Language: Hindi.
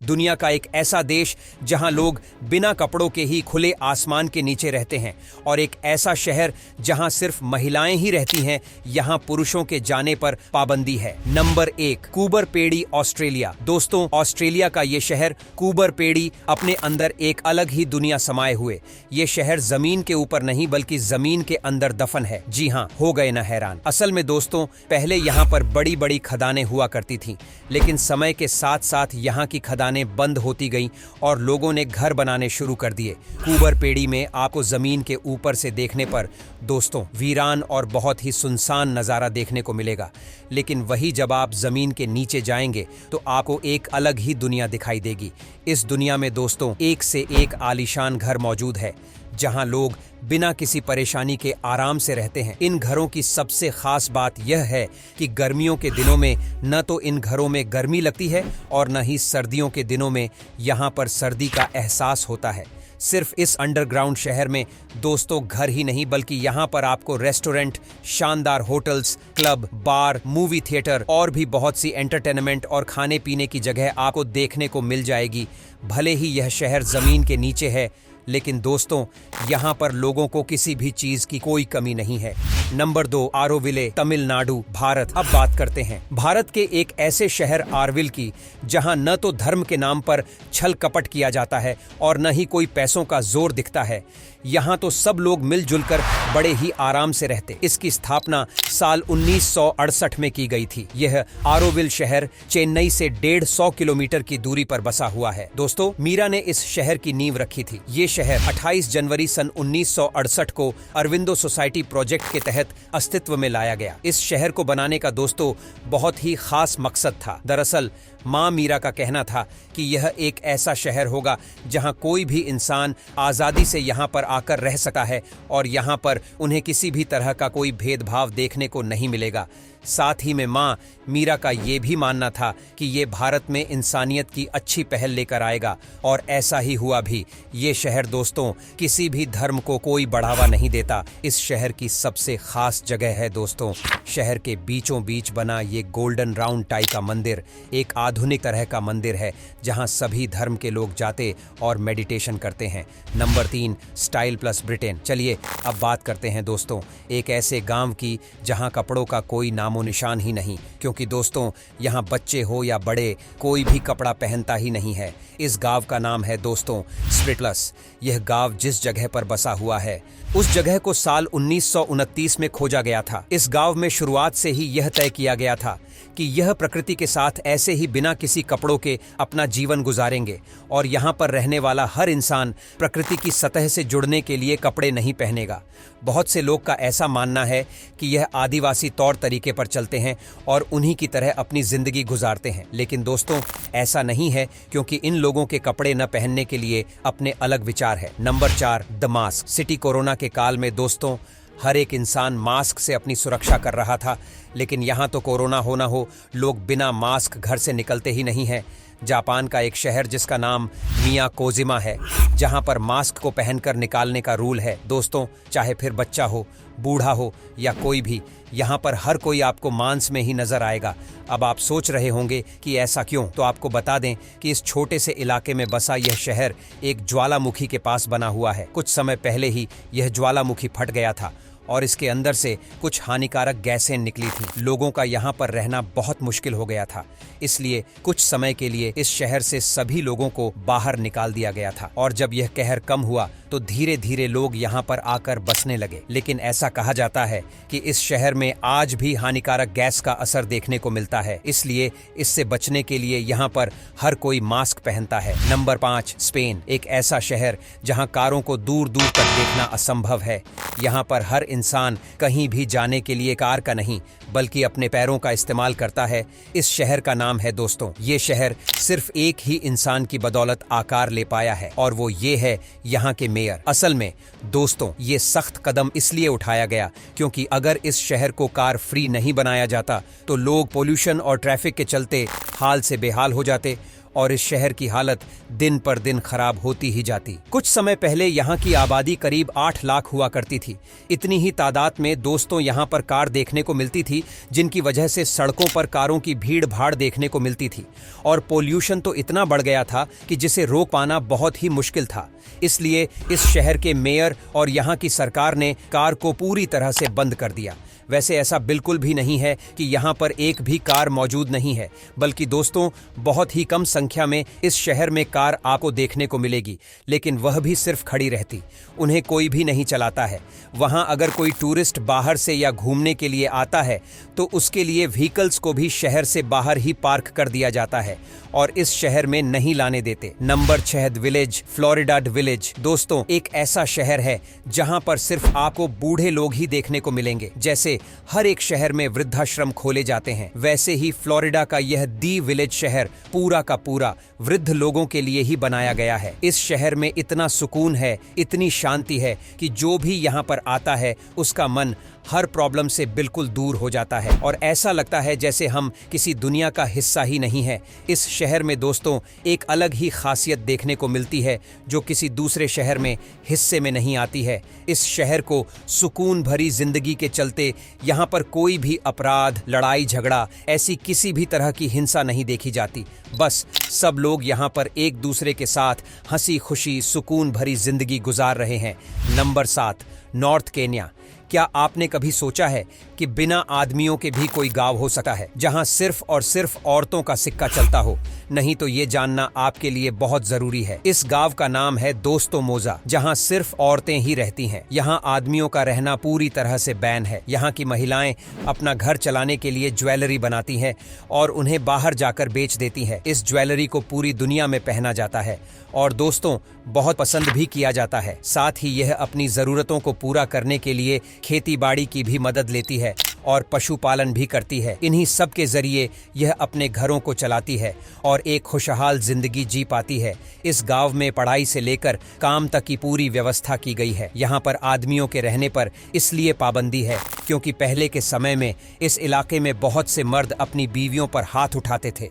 दुनिया का एक ऐसा देश जहां लोग बिना कपड़ों के ही खुले आसमान के नीचे रहते हैं, और एक ऐसा शहर जहां सिर्फ महिलाएं ही रहती हैं, यहां पुरुषों के जाने पर पाबंदी है। नंबर 1, कूबर पेड़ी, ऑस्ट्रेलिया। दोस्तों, ऑस्ट्रेलिया का ये शहर कूबर पेड़ी अपने अंदर एक अलग ही दुनिया समाये हुए। ये शहर जमीन के ऊपर नहीं बल्कि जमीन के अंदर दफन है। जी हाँ, हो गए ना हैरान। असल में दोस्तों, पहले यहाँ पर बड़ी बड़ी खदानें हुआ करती थीं, लेकिन समय के साथ साथ यहाँ की खदानें बंद होती गईं और लोगों ने घर बनाने शुरू कर दिए। कूबर पेड़ी में आपको जमीन के ऊपर से देखने पर दोस्तों वीरान और बहुत ही सुनसान नज़ारा देखने को मिलेगा, लेकिन वही जब आप जमीन के नीचे जाएंगे तो आपको एक अलग ही दुनिया दिखाई देगी। इस दुनिया में दोस्तों एक से एक आलीशान घर मौजूद है, जहां लोग बिना किसी परेशानी के आराम से रहते हैं। इन घरों की सबसे खास बात यह है कि गर्मियों के दिनों में न तो इन घरों में गर्मी लगती है और न ही सर्दियों के दिनों में यहाँ पर सर्दी का एहसास होता है। सिर्फ इस अंडरग्राउंड शहर में दोस्तों घर ही नहीं बल्कि यहाँ पर आपको रेस्टोरेंट, शानदार होटल्स, क्लब, बार, मूवी थिएटर और भी बहुत सी एंटरटेनमेंट और खाने पीने की जगह आपको देखने को मिल जाएगी। भले ही यह शहर जमीन के नीचे है, लेकिन दोस्तों यहाँ पर लोगों को किसी भी चीज की कोई कमी नहीं है। नंबर 2, आरोविले, तमिलनाडु, भारत। अब बात करते हैं भारत के एक ऐसे शहर आरविल की, जहां न तो धर्म के नाम पर छल कपट किया जाता है और न ही कोई पैसों का जोर दिखता है। यहाँ तो सब लोग मिलजुल कर बड़े ही आराम से रहते। इसकी स्थापना साल 1968 में की गई थी। यह आरोविल शहर चेन्नई से 150 किलोमीटर की दूरी पर बसा हुआ है। दोस्तों, मीरा ने इस शहर की नींव रखी थी। ये शहर 28 जनवरी सन 1968 को अरविंदो सोसाइटी प्रोजेक्ट के तहत अस्तित्व में लाया गया। इस शहर को बनाने का दोस्तों बहुत ही खास मकसद था। दरअसल माँ मीरा का कहना था कि यह एक ऐसा शहर होगा जहां कोई भी इंसान आज़ादी से यहाँ पर आकर रह सकता है और यहाँ पर उन्हें किसी भी तरह का कोई भेदभाव देखने को नहीं मिलेगा। साथ ही में माँ मीरा का ये भी मानना था कि ये भारत में इंसानियत की अच्छी पहल लेकर आएगा, और ऐसा ही हुआ भी। ये शहर दोस्तों किसी भी धर्म को कोई बढ़ावा नहीं देता। इस शहर की सबसे खास जगह है दोस्तों शहर के बीचों बीच बना ये गोल्डन राउंड टाइप का मंदिर। एक आधुनिक तरह का मंदिर है जहां सभी धर्म के लोग जाते और मेडिटेशन करते हैं। Number 3, style plus Britain. चलिए अब बात करते हैं दोस्तों एक ऐसे गांव की जहां कपड़ों का कोई नामो निशान ही नहीं, क्योंकि दोस्तों यहाँ बच्चे हो या बड़े कोई भी कपड़ा पहनता ही नहीं है। इस गांव का नाम है दोस्तों स्प्रिटलस। यह गांव जिस जगह पर बसा हुआ है उस जगह को साल 1929 में खोजा गया था। इस गांव में शुरुआत से ही यह तय किया गया था कि यह प्रकृति के साथ ऐसे ही बिना किसी कपड़ों के अपना जीवन गुजारेंगे, और यहाँ पर रहने वाला हर इंसान प्रकृति की सतह से जुड़ने के लिए कपड़े नहीं पहनेगा। बहुत से लोग का ऐसा मानना है कि यह आदिवासी तौर तरीके पर चलते हैं और उन्हीं की तरह अपनी जिंदगी गुजारते हैं, लेकिन दोस्तों ऐसा नहीं है, क्योंकि इन लोगों के कपड़े न पहनने के लिए अपने अलग विचार है। Number 4, the mask city. Corona के काल में दोस्तों हर एक इंसान मास्क से अपनी सुरक्षा कर रहा था, लेकिन यहाँ तो कोरोना हो ना हो लोग बिना मास्क घर से निकलते ही नहीं हैं। जापान का एक शहर जिसका नाम मियाकोजिमा है, जहाँ पर मास्क को पहनकर निकालने का रूल है। दोस्तों चाहे फिर बच्चा हो, बूढ़ा हो या कोई भी, यहाँ पर हर कोई आपको मांस में ही नजर आएगा। अब आप सोच रहे होंगे कि ऐसा क्यों, तो आपको बता दें कि इस छोटे से इलाके में बसा यह शहर एक ज्वालामुखी के पास बना हुआ है। कुछ समय पहले ही यह ज्वालामुखी फट गया था और इसके अंदर से कुछ हानिकारक गैसें निकली थी। लोगों का यहाँ पर रहना बहुत मुश्किल हो गया था, इसलिए कुछ समय के लिए इस शहर से सभी लोगों को बाहर निकाल दिया गया था, और जब यह कहर कम हुआ तो धीरे धीरे लोग यहाँ पर आकर बसने लगे। लेकिन ऐसा कहा जाता है कि इस शहर में आज भी हानिकारक गैस का असर देखने को मिलता है, इसलिए इससे बचने के लिए यहाँ पर हर कोई मास्क पहनता है। Number 5, Spain. एक ऐसा शहर जहाँ कारों को दूर दूर तक देखना असंभव है। यहाँ पर हर इंसान कहीं भी जाने के लिए कार का नहीं बल्कि अपने पैरों का इस्तेमाल करता है। इस शहर का नाम है दोस्तों, ये शहर सिर्फ एक ही इंसान की बदौलत आकार ले पाया है, और वो ये है यहाँ के मेयर। असल में दोस्तों ये सख्त कदम इसलिए उठाया गया क्योंकि अगर इस शहर को कार फ्री नहीं बनाया जाता तो लोग पोल्यूशन और ट्रैफिक के चलते हाल से बेहाल हो जाते, और इस शहर की हालत दिन पर दिन खराब होती ही जाती। कुछ समय पहले यहाँ की आबादी करीब 8 लाख हुआ करती थी। इतनी ही तादाद में दोस्तों यहाँ पर कार देखने को मिलती थी, जिनकी वजह से सड़कों पर कारों की भीड़ भाड़ देखने को मिलती थी और पोल्यूशन तो इतना बढ़ गया था कि जिसे रोक पाना बहुत ही मुश्किल था। इसलिए इस शहर के मेयर और यहाँ की सरकार ने कार को पूरी तरह से बंद कर दिया। वैसे ऐसा बिल्कुल भी नहीं है कि यहाँ पर एक भी कार मौजूद नहीं है, बल्कि दोस्तों बहुत ही कम संख्या में इस शहर में कार आपको देखने को मिलेगी, लेकिन वह भी सिर्फ खड़ी रहती, उन्हें कोई भी नहीं चलाता है। वहाँ अगर कोई टूरिस्ट बाहर से या घूमने के लिए आता है तो उसके लिए व्हीकल्स को भी शहर से बाहर ही पार्क कर दिया जाता है और इस शहर में नहीं लाने देते। Number 6 village, Florida village. दोस्तों एक ऐसा शहर है जहाँ पर सिर्फ आपको बूढ़े लोग ही देखने को मिलेंगे। जैसे हर एक शहर में वृद्धाश्रम खोले जाते हैं, वैसे ही फ्लोरिडा का यह दी विलेज शहर पूरा का पूरा वृद्ध लोगों के लिए ही बनाया गया है। इस शहर में इतना सुकून है, इतनी शांति है कि जो भी यहाँ पर आता है उसका मन हर प्रॉब्लम से बिल्कुल दूर हो जाता है और ऐसा लगता है जैसे हम किसी दुनिया का हिस्सा ही नहीं है। इस शहर में दोस्तों एक अलग ही खासियत देखने को मिलती है जो किसी दूसरे शहर में हिस्से में नहीं आती है। इस शहर को सुकून भरी जिंदगी के चलते यहाँ पर कोई भी अपराध, लड़ाई झगड़ा, ऐसी किसी भी तरह की हिंसा नहीं देखी जाती। बस सब लोग यहाँ पर एक दूसरे के साथ हंसी खुशी सुकून भरी जिंदगी गुजार रहे हैं। Number 7 north Kenya. क्या आपने कभी सोचा है कि बिना आदमियों के भी कोई गांव हो सकता है जहां सिर्फ और सिर्फ औरतों का सिक्का चलता हो? नहीं तो ये जानना आपके लिए बहुत जरूरी है। इस गांव का नाम है दोस्तो मोजा, जहां सिर्फ औरतें ही रहती हैं। यहां आदमियों का रहना पूरी तरह से बैन है। यहां की महिलाएं अपना घर चलाने के लिए ज्वेलरी बनाती हैं और उन्हें बाहर जाकर बेच देती हैं। इस ज्वेलरी को पूरी दुनिया में पहना जाता है और दोस्तों बहुत पसंद भी किया जाता है। साथ ही यह अपनी जरूरतों को पूरा करने के लिए खेती बाड़ी की भी मदद लेती है और पशुपालन भी करती है। इन्हीं सब के जरिए यह अपने घरों को चलाती है और एक खुशहाल जिंदगी जी पाती है। इस गांव में पढ़ाई से लेकर काम तक की पूरी व्यवस्था की गई है। यहाँ पर आदमियों के रहने पर इसलिए पाबंदी है क्योंकि पहले के समय में इस इलाके में बहुत से मर्द अपनी बीवियों पर हाथ उठाते थे।